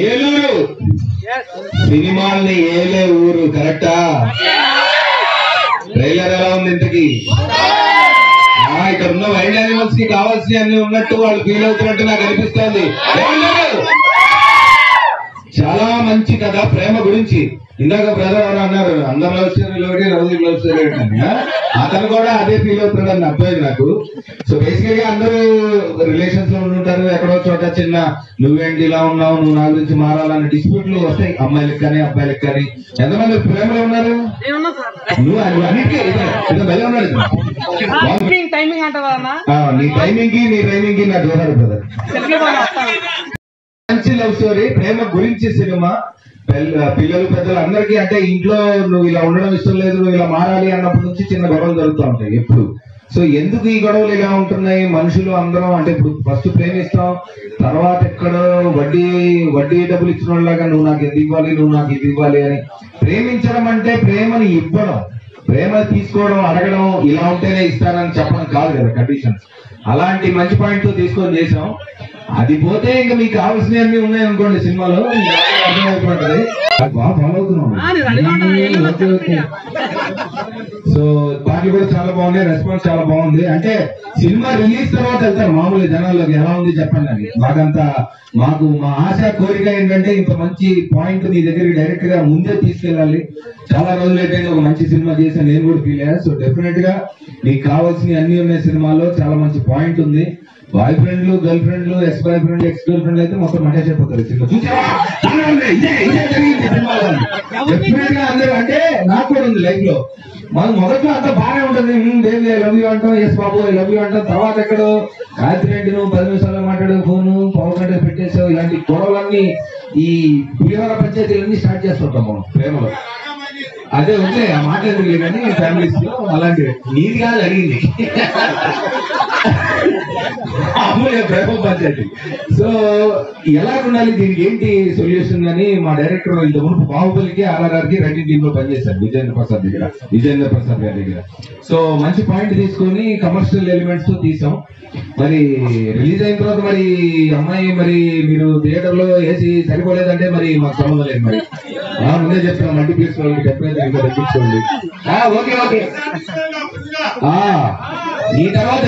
ఏలూరు సినిమాల్ని ఏలే ఊరు కరెక్టా? ట్రైలర్ ఎలా ఉంది ఇంతకి? ఇక్కడ ఉన్న వైల్డ్ యానిమల్స్ కి కావాల్సినవి అన్ని ఉన్నట్టు వాళ్ళు ఫీల్ అవుతున్నట్టు నాకు అనిపిస్తోంది. చాలా మంచి కథ ప్రేమ గురించి. ఇందాక బ్రదర్ ఎవరు అన్నారు, అందరు లవ్ స్టోరీ రౌజీ లవ్ స్టోరీ అంటే అతను కూడా అదే ఫీల్ అవుతున్నాడు అని అర్థమైంది నాకు. సో బేసికల్గా అందరూ రిలేషన్స్ లో ఉంటారు, ఎక్కడో చోట చిన్న నువ్వేంటి ఇలా ఉన్నావు, నువ్వు నా గురించి మారాలన్న డిస్ప్యూట్లు వస్తాయి, అమ్మాయిలకు కానీ అబ్బాయిలకు కానీ. ఎంతమంది ప్రేమలో ఉన్నారు? నువ్వు అన్నిటికీ భలే ఉన్నాడు. నీ టైమింగ్ కి నా దూరాడు బ్రదర్. మంచి లవ్ స్టోరీ, ప్రేమ గురించి సినిమా. పిల్లలు పెద్దలు అందరికీ అంటే ఇంట్లో నువ్వు ఇలా ఉండడం ఇష్టం లేదు, నువ్వు ఇలా మారాలి అన్నప్పటి నుంచి చిన్న గొడవలు జరుగుతూ ఉంటాయి ఎప్పుడు. సో ఎందుకు ఈ గొడవలు ఇలా ఉంటున్నాయి? మనుషులు అందరం అంటే ఇప్పుడు ఫస్ట్ ప్రేమిస్తాం, తర్వాత ఎక్కడో వడ్డీ డబ్బులు ఇచ్చిన వాళ్ళగా నువ్వు నాకు ఇది ఇవ్వాలి, నువ్వు నాకు ఇది ఇవ్వాలి అని. ప్రేమించడం అంటే ప్రేమని ఇవ్వడం, ప్రేమ తీసుకోవడం, అడగడం, ఇలా ఉంటేనే ఇస్తానని చెప్పడం కాదు కదా కండిషన్స్. అలాంటి మంచి పాయింట్ తో తీసుకొని చేసాం. అది పోతే ఇంకా మీకు కావాల్సినవన్నీ ఉన్నాయి అనుకోండి సినిమాలో, అర్థమైపోతుంది. బాగా ఫాలో అవుతున్నాం. సో పాటలు కూడా చాలా బాగున్నాయి, రెస్పాన్స్ చాలా బాగుంది. అంటే సినిమా రిలీజ్ తర్వాత వెళ్తారు మామూలుగా జనాల్లోకి, ఎలా ఉంది చెప్పండి అని. మాకు మా ఆశ కోరిక ఏంటంటే ఇంత మంచి పాయింట్ మీ దగ్గరికి డైరెక్ట్ గా ముందే తీసుకెళ్ళాలి. చాలా రోజులు అయిపోయింది ఒక మంచి సినిమా చేశాను, నేను కూడా ఫీల్ అయ్యా. సో డెఫినెట్ గా మీకు కావాల్సినవి అన్ని ఉన్నాయి సినిమాలో. చాలా మంచి పాయింట్ ఉంది. బాయ్ ఫ్రెండ్లు, గర్ల్ ఫ్రెండ్లు, ex boyfriend, ex girlfriend అయితే మొత్తం మటేజ్ అయిపోతారు సినిమా. డెఫినెట్ గా అందరూ అంటే నాకు కూడా ఉంది లైఫ్ లో. మనం మొదట్లో అంతా బాగానే ఉంటుంది, దేవి ఐ లవ్ యూ అంటాం, ఎస్ బాబు ఐ లవ్ యూ అంటాం. తర్వాత ఎక్కడో రాత్రి నువ్వు 10 నిమిషాల్లో మాట్లాడు, ఫోను పవర్ గంట పెట్టేసావు, ఇలాంటి గొడవలన్నీ ఈ పులిహోర పంచాయతీలన్నీ స్టార్ట్ చేస్తుంటాం మనం ప్రేమలో. అదే ఉంటే ఆ మాట ఎందుకు కానీ ఫ్యామిలీస్ లో అలాంటివి. నీది కాదు అడిగింది, అమ్మాయి ప్రేమ పంచాయతీ. సో ఎలా ఉండాలి, దీనికి ఏంటి సొల్యూషన్ అని మా డైరెక్టర్ ఇంత మునుపు బాహుబలికి ఆర్ఆర్ఆర్కి రైటింగ్ టీమ్ లో పనిచేశారు విజేంద్ర ప్రసాద్ గారి దగ్గర. సో మంచి పాయింట్ తీసుకొని కమర్షియల్ ఎలిమెంట్స్ తో తీసాం. మరి రిలీజ్ అయిన తర్వాత మరి అమ్మాయి మరి మీరు థియేటర్ లో వేసి సరిపోలేదంటే మరి మాకు సంబంధం లేదు. మరి ముందే చెప్తాం, మల్టీప్లెక్స్ వాళ్ళకి డెఫినెట్ ఇంకా తగ్గించుకోండి. ఓకే ఓకే, ఈ తర్వాత